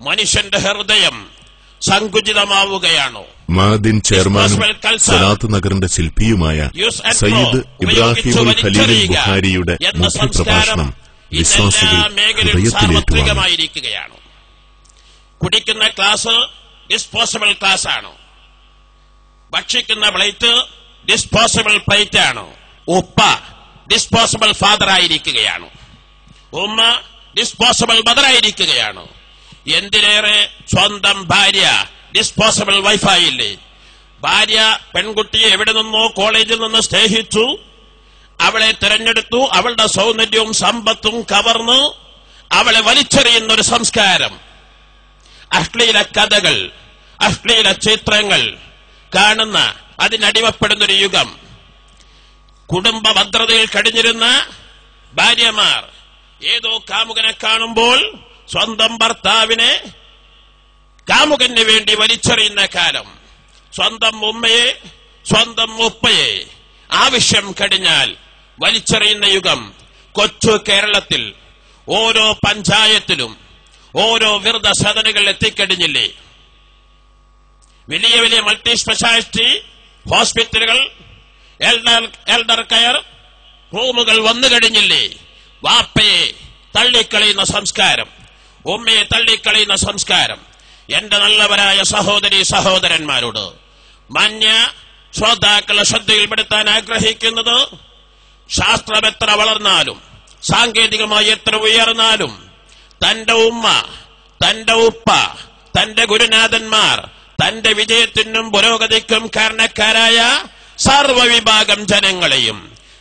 മനുഷ്യന്റെ ഹൃദയം സങ്കുചിതമാവുകയാണ്. മാദിൻ ചെയർമാനും സലാത്ത് നഗറിന്റെ ശില്പിയുമായ സയ്യിദ് ഇബ്രാഹിമുൽ ഖലീൽ ബുഖാരിയുടെ മുഖ്യപ്രഭാഷണം വിശ്വാസികൾ ഹൃദയത്തിലേറ്റുകയാണ്. കുടിക്കുന്ന ഗ്ലാസ് ഡിസ്പോസിബിൾ ഗ്ലാസ് ആണ്. ഭക്ഷിക്കുന്ന പ്ലേറ്റ് ഡിസ്പോസിബിൾ പ്ലേറ്റ് ആണ്. ഉപ്പ ഡിസ്പോസിബിൾ ഫാദർ ആയിരിക്കുകയാണ്. ഉമ്മ ഡിസ്പോസിബിൾ മദർ ആയിരിക്കുകയാണ്. എന്തിനേറെ സ്വന്തം ഭാര്യ ഡിസ്പോസിബിൾ വൈഫായില്ലേ? ഭാര്യ പെൺകുട്ടിയെ എവിടെ നിന്നോ കോളേജിൽ നിന്ന് സ്നേഹിച്ചു, അവളെ തിരഞ്ഞെടുത്തു, അവളുടെ സൗന്ദര്യവും സമ്പത്തും കവർന്ന് അവളെ വലിച്ചെറിയുന്ന ഒരു സംസ്കാരം, അശ്ലീല കഥകൾ, അശ്ലീല ചിത്രങ്ങൾ കാണുന്ന, അതിനടിമപ്പെടുന്നൊരു യുഗം. കുടുംബ ഭദ്രതയിൽ കഴിഞ്ഞിരുന്ന ഭാര്യമാർ ഏതോ കാമുകനെ കാണുമ്പോൾ സ്വന്തം ഭർത്താവിനെ കാമുകന് വേണ്ടി വലിച്ചെറിയുന്ന കാലം. സ്വന്തം ഉമ്മയെ, സ്വന്തം ഉപ്പയെ ആവശ്യം കഴിഞ്ഞാൽ വലിച്ചെറിയുന്ന യുഗം കൊച്ചു കേരളത്തിൽ ഓരോ പഞ്ചായത്തിലും ഓരോ വൃദ്ധസദനങ്ങൾ എത്തിക്കഴിഞ്ഞില്ലേ? വലിയ വലിയ മൾട്ടി സ്പെഷ്യാലിറ്റി ഹോസ്പിറ്റലുകൾ, എൽഡർ കെയർ റൂമുകൾ വന്നു കഴിഞ്ഞില്ലേ? വാപ്പയെ തള്ളിക്കളയുന്ന സംസ്കാരം, ഉമ്മയെ തള്ളിക്കളയുന്ന സംസ്കാരം. എന്റെ നല്ലവരായ സഹോദരി സഹോദരന്മാരോട് മാന്യ ശ്രോതാക്കളെ ശ്രദ്ധയിൽപ്പെടുത്താൻ ആഗ്രഹിക്കുന്നത്, ശാസ്ത്രം എത്ര വളർന്നാലും സാങ്കേതികമായി എത്ര ഉയർന്നാലും തന്റെ ഉമ്മ, തന്റെ ഉപ്പ, തന്റെ ഗുരുനാഥന്മാർ, തന്റെ വിജയത്തിനും പുരോഗതിക്കും കാരണക്കാരായ സർവ്വവിഭാഗം ജനങ്ങളെയും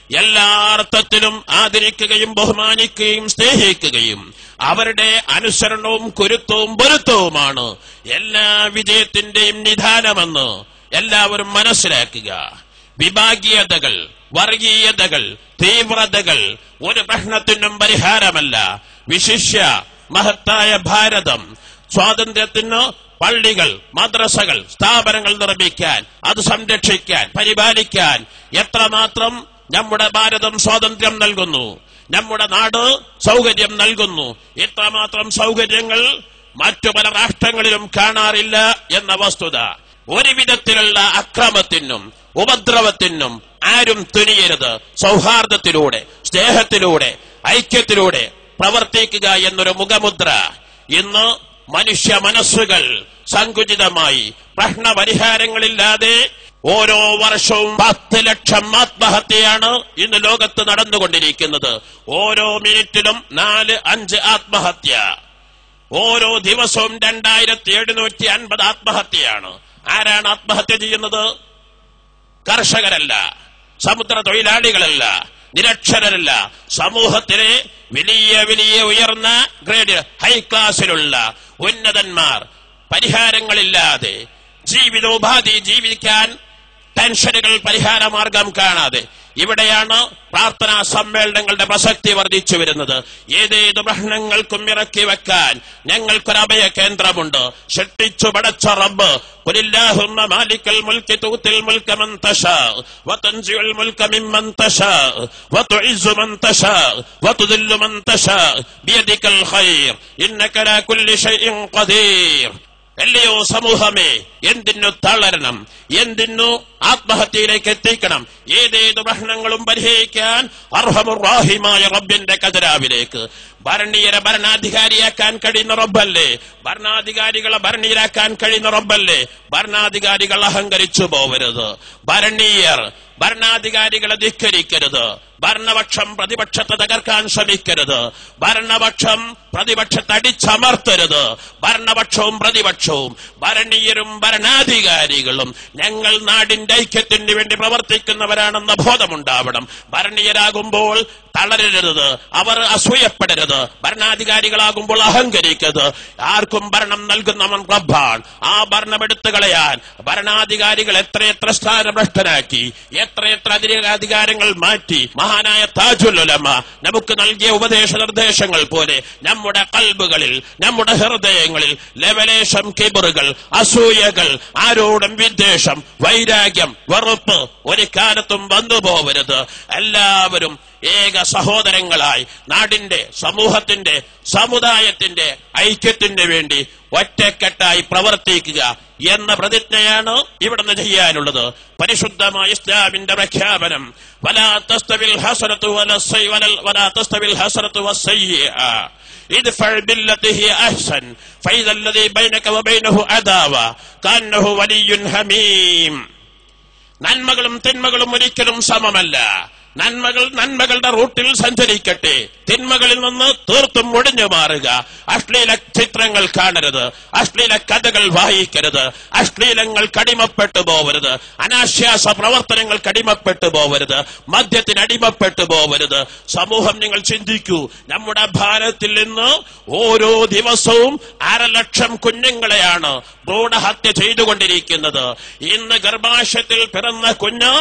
എല്ലാ അർത്ഥത്തിലും ആദരിക്കുകയും ബഹുമാനിക്കുകയും സ്നേഹിക്കുകയും അവരുടെ അനുസരണവും കുരുത്തവും പൊരുത്തവുമാണ് എല്ലാ വിജയത്തിന്റെയും നിധാനമെന്ന് എല്ലാവരും മനസ്സിലാക്കുക. വിഭാഗീയതകൾ, വർഗീയതകൾ, തീവ്രതകൾ ഒരു പ്രശ്നത്തിനും പരിഹാരമല്ല. വിശിഷ്യ മഹത്തായ ഭാരതം സ്വാതന്ത്ര്യത്തിന് പള്ളികൾ, മദ്രസകൾ, സ്ഥാപനങ്ങൾ നിർമ്മിക്കാൻ, അത് സംരക്ഷിക്കാൻ, പരിപാലിക്കാൻ എത്രമാത്രം നമ്മുടെ ഭാരതം സ്വാതന്ത്ര്യം നൽകുന്നു, നമ്മുടെ നാട് സൗകര്യം നൽകുന്നു. ഇത്രമാത്രം സൗകര്യങ്ങൾ മറ്റു പല രാഷ്ട്രങ്ങളിലും കാണാറില്ല എന്ന വസ്തുത. ഒരു വിധത്തിലുള്ള അക്രമത്തിനും ഉപദ്രവത്തിനും ആരും തുനിയരുത്. സൗഹാർദ്ദത്തിലൂടെ, സ്നേഹത്തിലൂടെ, ഐക്യത്തിലൂടെ പ്രവർത്തിക്കുക എന്നൊരു മുഖമുദ്ര. ഇന്ന് മനുഷ്യ മനസ്സുകൾ സങ്കുചിതമായി പ്രശ്നപരിഹാരങ്ങളില്ലാതെ ഓരോ വർഷവും 10 ലക്ഷം ആത്മഹത്യയാണ് ഇന്ന് ലോകത്ത് നടന്നുകൊണ്ടിരിക്കുന്നത്. ഓരോ മിനിറ്റിലും 4-5 ആത്മഹത്യ. ഓരോ ദിവസവും 2750 ആത്മഹത്യയാണ്. ആരാണ് ആത്മഹത്യ ചെയ്യുന്നത്? കർഷകരല്ല, സമുദ്ര തൊഴിലാളികളല്ല, നിരക്ഷരരല്ല. സമൂഹത്തിലെ വലിയ വലിയ ഉയർന്ന ഗ്രേഡ്, ഹൈ ക്ലാസ്സിലുള്ള ഉന്നതന്മാർ പരിഹാരങ്ങളില്ലാതെ, ജീവിതോപാധി ജീവിക്കാൻ ടെൻഷനുകൾ പരിഹാരമാർഗം കാണാതെ. ഇവിടെയാണ് പ്രാർത്ഥനാ സമ്മേളനങ്ങളുടെ പ്രസക്തി വർദ്ധിച്ചു വരുന്നത്. ഏതേത് പ്രശ്നങ്ങൾക്കും ഇറക്കി വെക്കാൻ ഞങ്ങൾക്കൊരഭയ കേന്ദ്രമുണ്ട്. സൃഷ്ടിച്ചു പടച്ച റബ്ബ് ഖുലില്ലാഹുമ്മ മാലിക്കൽ മുൽക്കി തുത്തിൽ മുൽക മൻ തശാ വതൻസിഉൽ മുൽക മിമ്മൻ തശാ വതുഇസ്സു മൻ തശാ വതുദില്ലു മൻ തശാ ബിയദികൽ ഖൈർ ഇന്നക ലാ കുല്ലി ഷൈഇൻ ഖദീർ. എല്ലയോ സമൂഹമേ, എന്തിനു തളരണം, എന്തിനു ആത്മഹത്യയിലേക്ക് എത്തിക്കണം? ഏതേത് പ്രശ്നങ്ങളും പരിഹരിക്കാൻ അർഹമുർ-റാഹിമായ റബ്ബിന്റെ ഖദരാവിലേക്ക്. ഭരണീയരെ ഭരണാധികാരിയാക്കാൻ കഴിയുന്ന റബ്ബല്ലേ? ഭരണാധികാരികളെ ഭരണീയരാക്കാൻ കഴിയുന്ന റബ്ബല്ലേ? ഭരണാധികാരികൾ അഹങ്കരിച്ചു പോവരുത്. ഭരണാധികാരികളെ ധിക്കരിക്കരുത്. ഭരണപക്ഷം പ്രതിപക്ഷത്തെ തകർക്കാൻ ശ്രമിക്കരുത്. ഭരണപക്ഷം പ്രതിപക്ഷത്തെ അടിച്ചമർത്തരുത്. ഭരണപക്ഷവും പ്രതിപക്ഷവും ഭരണീയരും ഭരണാധികാരികളും ഞങ്ങൾ നാടിന്റെ ഐക്യത്തിന് വേണ്ടി പ്രവർത്തിക്കുന്നവരാണെന്ന ബോധമുണ്ടാവണം. ഭരണീയരാകുമ്പോൾ തളരരുത്, അവർ അസൂയപ്പെടരുത്. ഭരണാധികാരികളാകുമ്പോൾ അഹങ്കരിക്കരുത്. ആർക്കും ഭരണം നൽകുന്നവൻ റബ്ബാണ്. ആ ഭരണമെടുത്തു കളയാൻ ഭരണാധികാരികൾ എത്രയെത്ര സ്ഥാനഭ്രഷ്ടരാക്കി, എത്രയെത്ര അധികാരങ്ങൾ മാറ്റി. മഹാനായ താജുൽ ഉലമ നമുക്ക് നൽകിയ ഉപദേശ നിർദ്ദേശങ്ങൾ പോലെ നമ്മുടെ കൽബുകളിൽ, നമ്മുടെ ഹൃദയങ്ങളിൽ ലവലേശം കിബറുകൾ, അസൂയകൾ, ആരോടും വിദ്വേഷം, വൈരാഗ്യം, വെറുപ്പ് ഒരു കാലത്തും വന്നു പോവരുത്. എല്ലാവരും ഏക സഹോദരങ്ങളായി നാടിന്റെ, സമൂഹത്തിന്റെ, സമുദായത്തിന്റെ ഐക്യത്തിന് വേണ്ടി ഒറ്റക്കെട്ടായി പ്രവർത്തിക്കുക എന്ന പ്രതിജ്ഞയാണ് ഇവിടുന്ന് ചെയ്യാനുള്ളത്. പരിശുദ്ധമായ ഇസ്ലാമിന്റെ പ്രഖ്യാപനം വലാ തസ്തവിൽ ഹസനതു വലാ തസ്തവിൽ ഹസനതു വസ്സയ്യിഅ ഇദ്ഫഅ ബില്ലതി ഹിയ അഹ്സൻ ഫഇദൽ ലദീ ബൈനക വബൈനഹു അദാവ കഅന്നഹു വലിയ്യുൻ ഹമീം. നന്മകളും തിന്മകളും ഒരിക്കലും സമമല്ല. നന്മകളുടെ റൂട്ടിൽ സഞ്ചരിക്കട്ടെ, തിന്മകളിൽ നിന്ന് തീർത്തും ഒഴിഞ്ഞു മാറുക. അശ്ലീല ചിത്രങ്ങൾ കാണരുത്, അശ്ലീല കഥകൾ വായിക്കരുത്, അശ്ലീലങ്ങൾക്ക് അടിമപ്പെട്ടു പോവരുത്, അനാശ്വാസ പ്രവർത്തനങ്ങൾക്ക് അടിമപ്പെട്ടു പോവരുത്, മദ്യത്തിന് അടിമപ്പെട്ടു പോവരുത്. സമൂഹം, നിങ്ങൾ ചിന്തിക്കൂ, നമ്മുടെ ഭാരതത്തിൽ നിന്ന് ഓരോ ദിവസവും 1,50,000 കുഞ്ഞുങ്ങളെയാണ് ഭ്രൂണഹത്യ ചെയ്തുകൊണ്ടിരിക്കുന്നത്. ഇന്ന് ഗർഭാശയത്തിൽ പിറന്ന കുഞ്ഞ്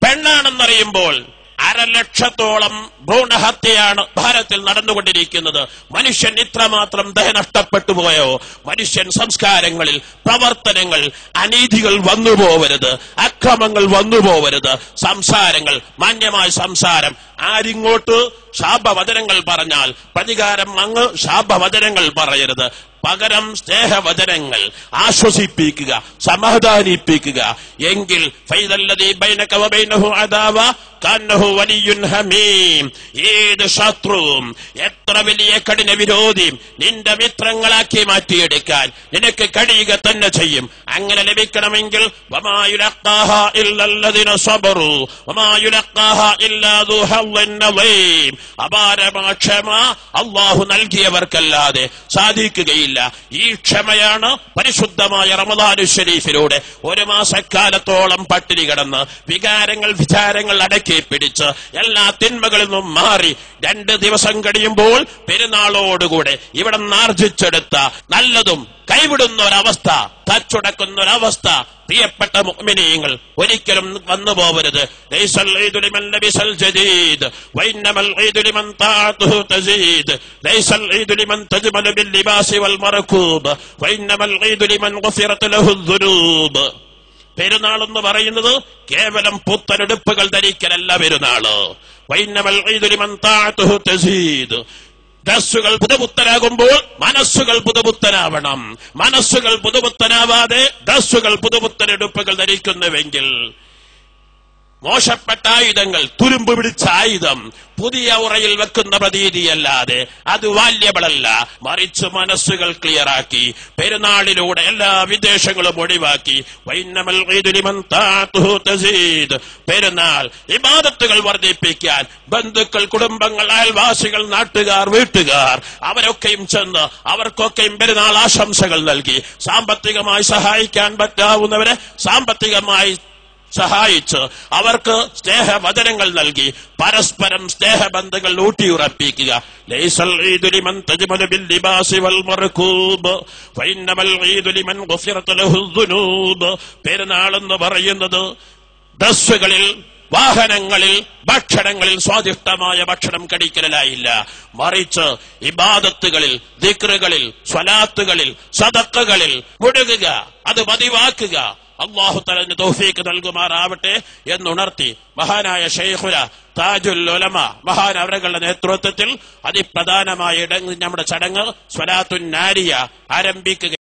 പെണ്ണാണെന്നറിയുമ്പോൾ 1,00,000-ഓളം ഭ്രൂണഹത്യയാണ് ഭാരതത്തിൽ നടന്നുകൊണ്ടിരിക്കുന്നത്. മനുഷ്യൻ ഇത്രമാത്രം ദയ നഷ്ടപ്പെട്ടു പോയോ? മനുഷ്യൻ സംസ്കാരങ്ങളിൽ, പ്രവർത്തനങ്ങൾ, അനീതികൾ വന്നുപോവരുത്, അക്രമങ്ങൾ വന്നുപോവരുത്. സംസാരങ്ങൾ, മാന്യമായ സംസാരം. ആരിങ്ങോട്ട് ശാപവചനങ്ങൾ പറഞ്ഞാൽ പ്രതികാരം അങ്ങ് ശാപവചനങ്ങൾ പറയരുത്. പകരം സ്നേഹവചനങ്ങൾ, ആശ്വസിപ്പിക്കുക, സമാധാനിപ്പിക്കുക. എങ്കിൽ ഫൈദല്ലദീ ബൈനക വബൈനഹു അദാവ കഅന്നഹു വലിയ്യുൻ ഹമീം. ഏത് ശത്രുവും, എത്ര വലിയ കഠിന വിരോധിയും നിന്റെ മിത്രങ്ങളാക്കി മാറ്റിയെടുക്കാൻ നിനക്ക് കഴിയുക തന്നെ ചെയ്യും. അങ്ങനെ ലഭിക്കണമെങ്കിൽ വമാ യുലഖാഹാ ഇല്ലല്ലദീന സബറു വമാ യുലഖാഹാ ഇല്ലാ ദു ഹവ്വിൻ നളീം. അപാരമായ ക്ഷമ അല്ലാഹു നൽകിയവർക്കല്ലാതെ സാധിക്കുകയില്ല. ഈ ക്ഷമയാണ് പരിശുദ്ധമായ റമദാനു ശരീഫിലൂടെ 1 മാസക്കാലത്തോളം പട്ടിണി കിടന്ന് വികാരങ്ങൾ, വിചാരങ്ങൾ അടക്കി പിടിച്ച് എല്ലാ തിന്മകളിൽ നിന്നും മാറി 2 ദിവസം കഴിയുമ്പോൾ പെരുന്നാളോടുകൂടെ ഇവിടെ ആർജിച്ചെടുത്ത നല്ലതും കൈവിടുന്ന ഒരവസ്ഥ, തച്ചുടക്കുന്ന ഒരവസ്ഥ പ്രിയപ്പെട്ട മുഅ്മിനീങ്ങൾ ഒരിക്കലും വന്നു പോവരുത്. ലൈസൽ ഈദു ലിമൻ ലബിസൽ ജദീദ് വഇന്നമൽ ഈദു ലിമൻ തഅതുഹു തസീദ്. ലൈസൽ ഈദു ലിമൻ തജ്മലു ബിൽ ലിബാസി വൽ മർകൂബ് വഇന്നമൽ ഈദു ലിമൻ ഗുഫിറത് ലഹു ദുനൂബ്. പെരുന്നാൾ എന്ന് പറയുന്നത് കേവലം പുത്തനെടുപ്പുകൾ ധരിക്കലല്ല പെരുന്നാള്. വഇന്നമൽ ഈദു ലിമൻ തഅതുഹു തസീദ്. ഡ്രസ്സുകൾ പുതുപുത്തനാകുമ്പോൾ മനസ്സുകൾ പുതുപുത്തനാവണം. മനസ്സുകൾ പുതുപുത്തനാവാതെ ഡ്രസ്സുകൾ, പുതുപുത്തനെടുപ്പുകൾ ധരിക്കുന്നുവെങ്കിൽ മോശപ്പെട്ട ആയുധങ്ങൾ, തുരുമ്പ് പിടിച്ച ആയുധം പുതിയ ഉറയിൽ വെക്കുന്ന പ്രതീതിയല്ലാതെ അത് വാല്യബിളല്ല. മറിച്ച് മനസ്സുകൾ ക്ലിയറാക്കി പെരുന്നാളിലൂടെ എല്ലാ വിദേശങ്ങളും ഒഴിവാക്കി വൈന്നമൽ ഈദു ലിമൻ തഅതുഹു തസീദ്. പെരുന്നാൾ ഇബാദത്തുകൾ വർദ്ധിപ്പിക്കാൻ ബന്ധുക്കൾ, കുടുംബങ്ങൾ, അയൽവാസികൾ, നാട്ടുകാർ, വീട്ടുകാർ അവരൊക്കെയും ചെന്ന് അവർക്കൊക്കെയും പെരുന്നാൾ ആശംസകൾ നൽകി സാമ്പത്തികമായി സഹായിക്കാൻ പറ്റാവുന്നവരെ സാമ്പത്തികമായി സഹായിച്ച് അവർക്ക് സ്നേഹവചനങ്ങൾ നൽകി പരസ്പരം സ്നേഹബന്ധങ്ങൾ ഊട്ടിയുറപ്പിക്കുക. ലൈസൽ ഈദു ലിമൻ തജ്മലു ബിൽ ലിബാസി വൽ മർകൂബ് ഫഇന്നമൽ ഈദു ലിമൻ ഗുഫിറത് ലഹു ദുനൂബ്. പെരുന്നാൾ എന്ന് പറയുന്നത് ഡ്രസ്സുകളിൽ, വാഹനങ്ങളിൽ, ഭക്ഷണങ്ങളിൽ സ്വാദിഷ്ടമായ ഭക്ഷണം കഴിക്കലായില്ല. മറിച്ച് ഇബാദത്തുകളിൽ, ദിക്റുകളിൽ, സ്വലാത്തുകളിൽ, സദഖകളിൽ മുഴുകുക, അത് പതിവാക്കുക. അല്ലാഹു തആല തൗഫീഖ് നൽകുമാറാവട്ടെ എന്നുണർത്തി മഹാനായ ശൈഖുന താജുൽ ഉലമ മഹാൻ അവരുടെ നേതൃത്വത്തിൽ അതിപ്രധാനമായ നമ്മുടെ ചടങ്ങ് സ്വലാത്തുൻ നാരിയ ആരംഭിക്കുക.